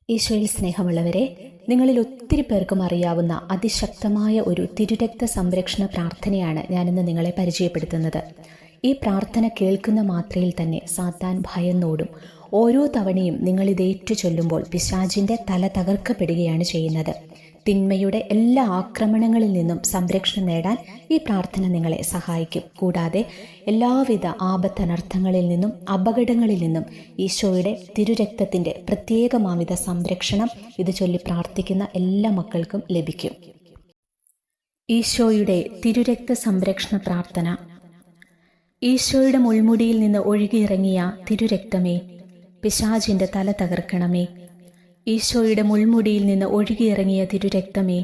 ഈശോയിൽ സ്നേഹമുള്ളവരെ, നിങ്ങളിൽ ഒത്തിരി പേർക്കും അറിയാവുന്ന അതിശക്തമായ ഒരു തിരുരക്ത സംരക്ഷണ പ്രാർത്ഥനയാണ് ഞാനിന്ന് നിങ്ങളെ പരിചയപ്പെടുത്തുന്നത്. ഈ പ്രാർത്ഥന കേൾക്കുന്ന മാത്രയിൽ തന്നെ സാത്താൻ ഭയന്നോടും. ഓരോ തവണയും നിങ്ങളിത് ഏറ്റു ചൊല്ലുമ്പോൾ പിശാചിൻ്റെ തല തകർക്കപ്പെടുകയാണ് ചെയ്യുന്നത്. തിന്മയുടെ എല്ലാ ആക്രമണങ്ങളിൽ നിന്നും സംരക്ഷണം നേടാൻ ഈ പ്രാർത്ഥന നിങ്ങളെ സഹായിക്കും. കൂടാതെ എല്ലാവിധ ആപത്തനർത്ഥങ്ങളിൽ നിന്നും അപകടങ്ങളിൽ നിന്നും ഈശോയുടെ തിരുരക്തത്തിൻ്റെ പ്രത്യേകമാവിധ സംരക്ഷണം ഇത് ചൊല്ലി പ്രാർത്ഥിക്കുന്ന എല്ലാ മക്കൾക്കും ലഭിക്കും. ഈശോയുടെ തിരുരക്ത സംരക്ഷണ പ്രാർത്ഥന. ഈശോയുടെ മുൾമുടിയിൽ നിന്ന് ഒഴുകിയിറങ്ങിയ തിരുരക്തമേ, പിശാചിൻ്റെ തല തകർക്കണമേ. ഈശോയുടെ മുൾമുടിയിൽ നിന്ന് ഒഴുകിയിറങ്ങിയ തിരുരക്തമേ,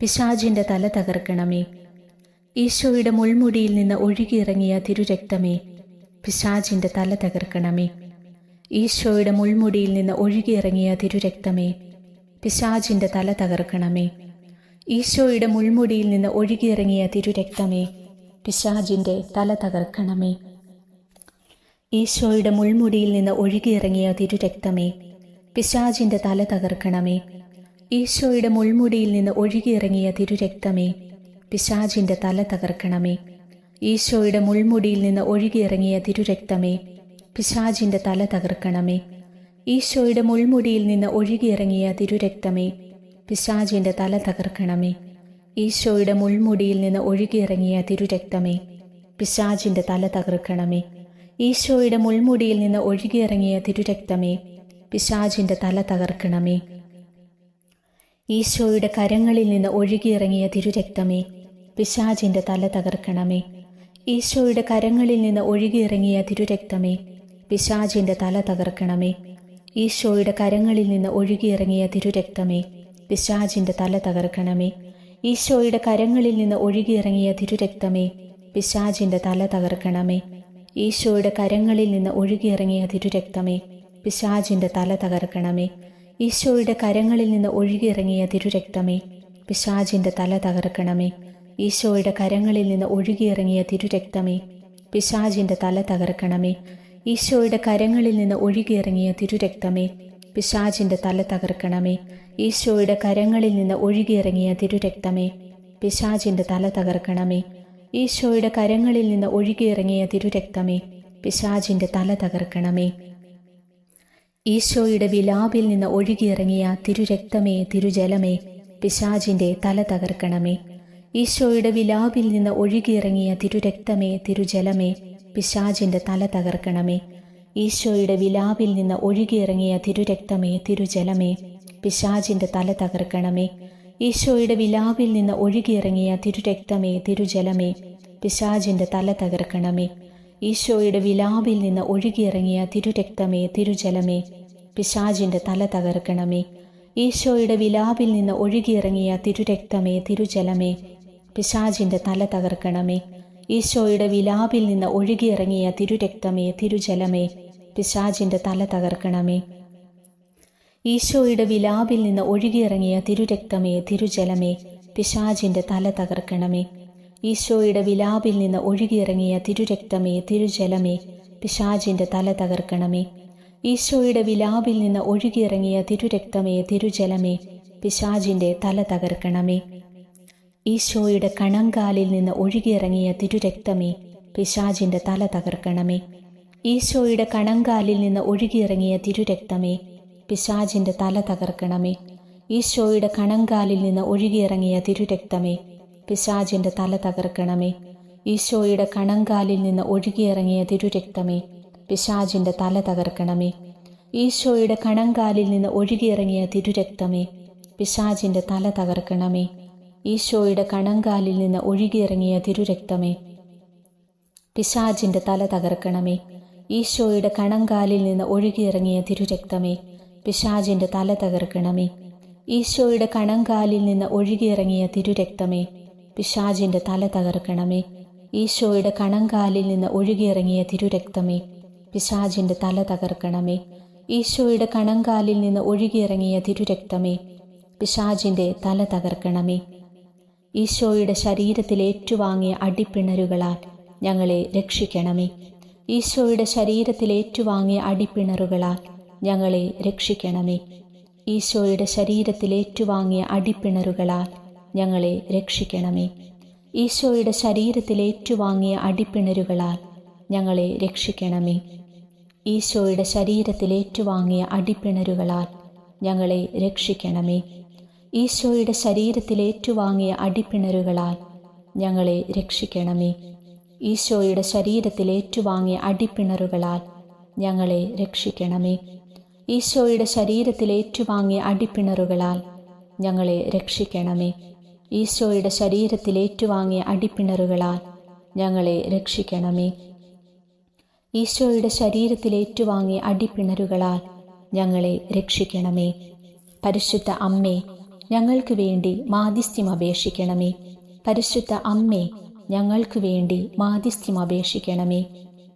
പിശാചിൻ്റെ തല തകർക്കണമേ. ഈശോയുടെ മുൾമുടിയിൽ നിന്ന് ഒഴുകിയിറങ്ങിയ തിരുരക്തമേ, പിശാചിൻ്റെ തല തകർക്കണമേ. ഈശോയുടെ മുൾമുടിയിൽ നിന്ന് ഒഴുകിയിറങ്ങിയ തിരുരക്തമേ, പിശാചിൻ്റെ തല തകർക്കണമേ. ഈശോയുടെ മുൾമുടിയിൽ നിന്ന് ഒഴുകിയിറങ്ങിയ തിരുരക്തമേ, പിശാചിൻ്റെ തല തകർക്കണമേ. ഈശോയുടെ മുൾമുടിയിൽ നിന്ന് ഒഴുകിയിറങ്ങിയ തിരുരക്തമേ, പിശാചിൻ്റെ തല തകർക്കണമേ. ഈശോയുടെ മുൾമുടിയിൽ നിന്ന് ഒഴുകിയിറങ്ങിയ തിരുരക്തമേ, പിശാചിൻ്റെ തല തകർക്കണമേ. ഈശോയുടെ മുൾമുടിയിൽ നിന്ന് ഒഴുകിയിറങ്ങിയ തിരുരക്തമേ, പിശാചിൻ്റെ തല തകർക്കണമേ. ഈശോയുടെ മുൾമുടിയിൽ നിന്ന് ഒഴുകിയിറങ്ങിയ തിരുരക്തമേ, പിശാചിൻ്റെ തല തകർക്കണമേ. ഈശോയുടെ മുൾമുടിയിൽ നിന്ന് ഒഴുകിയിറങ്ങിയ തിരുരക്തമേ, പിശാചിൻ്റെ തല തകർക്കണമേ. ഈശോയുടെ മുൾമുടിയിൽ നിന്ന് ഒഴുകിയിറങ്ങിയ തിരുരക്തമേ, പിശാചിൻ്റെ തല തകർക്കണമേ. ഈശോയുടെ കരങ്ങളിൽ നിന്ന് ഒഴുകിയിറങ്ങിയ തിരുരക്തമേ, പിശാചിൻ്റെ തല തകർക്കണമേ. ഈശോയുടെ കരങ്ങളിൽ നിന്ന് ഒഴുകിയിറങ്ങിയ തിരുരക്തമേ, പിശാചിൻ്റെ തല തകർക്കണമേ. ഈശോയുടെ കരങ്ങളിൽ നിന്ന് ഒഴുകിയിറങ്ങിയ തിരുരക്തമേ, പിശാചിൻ്റെ തല തകർക്കണമേ. ഈശോയുടെ കരങ്ങളിൽ നിന്ന് ഒഴുകിയിറങ്ങിയ തിരുരക്തമേ, പിശാചിൻ്റെ തല തകർക്കണമേ. ഈശോയുടെ കരങ്ങളിൽ നിന്ന് ഒഴുകിയിറങ്ങിയ തിരുരക്തമേ, പിശാചിൻ്റെ തല തകർക്കണമേ. ഈശോയുടെ കരങ്ങളിൽ നിന്ന് ഒഴുകിയിറങ്ങിയ തിരുരക്തമേ, പിശാചിൻ്റെ തല തകർക്കണമേ. ഈശോയുടെ കരങ്ങളിൽ നിന്ന് ഒഴുകിയിറങ്ങിയ തിരുരക്തമേ, പിശാചിൻ്റെ തല തകർക്കണമേ. ഈശോയുടെ കരങ്ങളിൽ നിന്ന് ഒഴുകിയിറങ്ങിയ തിരുരക്തമേ, പിശാചിൻ്റെ തല തകർക്കണമേ. ഈശോയുടെ കരങ്ങളിൽ നിന്ന് ഒഴുകിയിറങ്ങിയ തിരുരക്തമേ, പിശാചിൻ്റെ തല തകർക്കണമേ. ഈശോയുടെ കരങ്ങളിൽ നിന്ന് ഒഴുകിയിറങ്ങിയ തിരുരക്തമേ, പിശാചിൻ്റെ തല തകർക്കണമേ. ഈശോയുടെ വിലാപിൽ നിന്ന് ഒഴുകിയിറങ്ങിയ തിരുരക്തമേ, തിരുജലമേ, പിശാചിൻ്റെ തല തകർക്കണമേ. ഈശോയുടെ വിലാപിൽ നിന്ന് ഒഴുകിയിറങ്ങിയ തിരുരക്തമേ, തിരുജലമേ, പിശാചിൻ്റെ തല തകർക്കണമേ. ഈശോയുടെ വിലാപിൽ നിന്ന് ഒഴുകിയിറങ്ങിയ തിരുരക്തമേ, തിരുജലമേ, പിശാചിൻ്റെ തല തകർക്കണമേ. ഈശോയുടെ വിലാപിൽ നിന്ന് ഒഴുകിയിറങ്ങിയ തിരുരക്തമേ, തിരുജലമേ, പിശാചിൻ്റെ തല തകർക്കണമേ. ഈശോയുടെ വിലാപിൽ നിന്ന് ഒഴുകിയിറങ്ങിയ തിരുരക്തമേ, തിരുജലമേ, പിശാചിൻ്റെ തല തകർക്കണമേ. ഈശോയുടെ വിലാപിൽ നിന്ന് ഒഴുകിയിറങ്ങിയ തിരുരക്തമേ, തിരുജലമേ, പിശാചിൻ്റെ തല തകർക്കണമേ. ഈശോയുടെ വിലാപിൽ നിന്ന് ഒഴുകിയിറങ്ങിയ തിരുരക്തമേ, തിരുജലമേ, പിശാചിൻ്റെ തല തകർക്കണമേ. ഈശോയുടെ വിലാപിൽ നിന്ന് ഒഴുകിയിറങ്ങിയ തിരുരക്തമേ, തിരുജലമേ, പിശാചിൻ്റെ തല തകർക്കണമേ. ഈശോയുടെ വിലാപിൽ നിന്ന് ഒഴുകിയിറങ്ങിയ തിരുരക്തമേ, തിരുജലമേ, പിശാചിൻ്റെ തല തകർക്കണമേ. ഈശോയുടെ വിലാപിൽ നിന്ന് ഒഴുകിയിറങ്ങിയ തിരുരക്തമേ, തിരുജലമേ, പിശാചിൻ്റെ തല തകർക്കണമേ. ഈശോയുടെ കണങ്കാലിൽ നിന്ന് ഒഴുകിയിറങ്ങിയ തിരുരക്തമേ, പിശാചിൻ്റെ തല തകർക്കണമേ. ഈശോയുടെ കണങ്കാലിൽ നിന്ന് ഒഴുകിയിറങ്ങിയ തിരുരക്തമേ, പിശാചിൻ്റെ തല തകർക്കണമേ. ഈശോയുടെ കണങ്കാലിൽ നിന്ന് ഒഴുകിയിറങ്ങിയ തിരുരക്തമേ, പിശാചിൻ്റെ തല തകർക്കണമേ. ഈശോയുടെ കണങ്കാലിൽ നിന്ന് ഒഴുകിയിറങ്ങിയ തിരുരക്തമേ, പിശാചിൻ്റെ തല തകർക്കണമേ. ഈശോയുടെ കണങ്കാലിൽ നിന്ന് ഒഴുകിയിറങ്ങിയ തിരുരക്തമേ, പിശാചിൻ്റെ തല തകർക്കണമേ. ഈശോയുടെ കണങ്കാലിൽ നിന്ന് ഒഴുകിയിറങ്ങിയ തിരുരക്തമേ, പിശാചിൻ്റെ തല തകർക്കണമേ. ഈശോയുടെ കണങ്കാലിൽ നിന്ന് ഒഴുകിയിറങ്ങിയ തിരുരക്തമേ, പിശാചിൻ്റെ തല തകർക്കണമേ. ഈശോയുടെ കണങ്കാലിൽ നിന്ന് ഒഴുകിയിറങ്ങിയ തിരുരക്തമേ, പിശാചിൻ്റെ തല തകർക്കണമേ. ഈശോയുടെ കണങ്കാലിൽ നിന്ന് ഒഴുകിയിറങ്ങിയ തിരുരക്തമേ, പിശാചിൻ്റെ തല തകർക്കണമേ. ഈശോയുടെ കണങ്കാലിൽ നിന്ന് ഒഴുകിയിറങ്ങിയ തിരുരക്തമേ, പിശാചിൻ്റെ തല തകർക്കണമേ. ഈശോയുടെ ശരീരത്തിൽ ഏറ്റുവാങ്ങിയ അടിപ്പിണരുകളാൽ ഞങ്ങളെ രക്ഷിക്കണമേ. ഈശോയുടെ ശരീരത്തിൽ ഏറ്റുവാങ്ങിയ അടിപ്പിണറുകളാൽ ഞങ്ങളെ രക്ഷിക്കണമേ. ഈശോയുടെ ശരീരത്തിൽ ഏറ്റുവാങ്ങിയ അടിപ്പിണറുകളാൽ ഞങ്ങളെ രക്ഷിക്കണമേ. ഈശോയുടെ ശരീരത്തിൽ ഏറ്റുവാങ്ങിയ അടിപ്പിണറുകളാൽ ഞങ്ങളെ രക്ഷിക്കണമേ. ഈശോയുടെ ശരീരത്തിൽ ഏറ്റുവാങ്ങിയ അടിപ്പിണറുകളാൽ ഞങ്ങളെ രക്ഷിക്കണമേ. ഈശോയുടെ ശരീരത്തിൽ ഏറ്റുവാങ്ങിയ അടിപ്പിണറുകളാൽ ഞങ്ങളെ രക്ഷിക്കണമേ. ഈശോയുടെ ശരീരത്തിൽ ഏറ്റുവാങ്ങിയ അടിപ്പിണറുകളാൽ ഞങ്ങളെ രക്ഷിക്കണമേ. ഈശോയുടെ ശരീരത്തിൽ ഏറ്റുവാങ്ങിയ അടിപ്പിണറുകളാൽ ഞങ്ങളെ രക്ഷിക്കണമേ. ഈശോയുടെ ശരീരത്തിൽ ഏറ്റുവാങ്ങിയ അടിപ്പിണറുകളാൽ ഞങ്ങളെ രക്ഷിക്കണമേ. ഈശോയുടെ ശരീരത്തിൽ ഏറ്റുവാങ്ങിയ അടിപ്പിണറുകളാൽ ഞങ്ങളെ രക്ഷിക്കണമേ. പരിശുദ്ധ അമ്മേ, ഞങ്ങൾക്ക് വേണ്ടി മാധ്യസ്ഥ്യം അപേക്ഷിക്കണമേ. പരിശുദ്ധ അമ്മേ, ഞങ്ങൾക്ക് വേണ്ടി മാധ്യസ്ഥ്യം അപേക്ഷിക്കണമേ.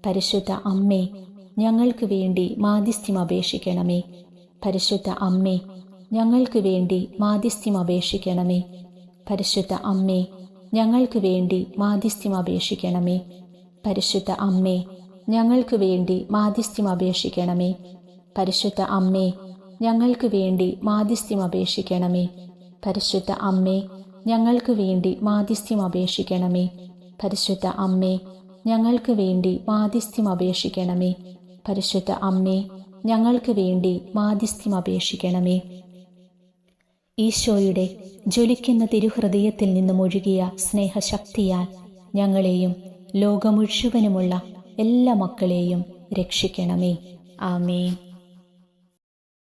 പരിശുദ്ധ അമ്മേ, ഞങ്ങൾക്ക് വേണ്ടി മാധ്യസ്ഥ്യം അപേക്ഷിക്കണമേ. പരിശുദ്ധ അമ്മേ, ഞങ്ങൾക്ക് വേണ്ടി മാധ്യസ്ഥ്യം അപേക്ഷിക്കണമേ. പരിശുദ്ധ അമ്മേ, ഞങ്ങൾക്ക് വേണ്ടി മാധ്യസ്ഥ്യം അപേക്ഷിക്കണമേ. പരിശുദ്ധ അമ്മേ, ഞങ്ങൾക്ക് വേണ്ടി മാധ്യസ്ഥ്യം അപേക്ഷിക്കണമേ. പരിശുദ്ധ അമ്മേ, ഞങ്ങൾക്ക് വേണ്ടി മാധ്യസ്ഥ്യം അപേക്ഷിക്കണമേ. പരിശുദ്ധ അമ്മേ, ഞങ്ങൾക്ക് വേണ്ടി മാധ്യസ്ഥ്യം അപേക്ഷിക്കണമേ. പരിശുദ്ധ അമ്മേ, ഞങ്ങൾക്ക് വേണ്ടി മാധ്യസ്ഥ്യം അപേക്ഷിക്കണമേ. പരിശുദ്ധ അമ്മേ, ഞങ്ങൾക്ക് വേണ്ടി മാധ്യസ്ഥ്യം അപേക്ഷിക്കണമേ. ഈശോയുടെ ജ്വലിക്കുന്ന തിരുഹൃദയത്തിൽ നിന്നും ഒഴുകിയ സ്നേഹശക്തിയാൽ ഞങ്ങളെയും ലോകം മുഴുവനുമുള്ള എല്ലാ മക്കളെയും രക്ഷിക്കണമേ. ആമേൻ.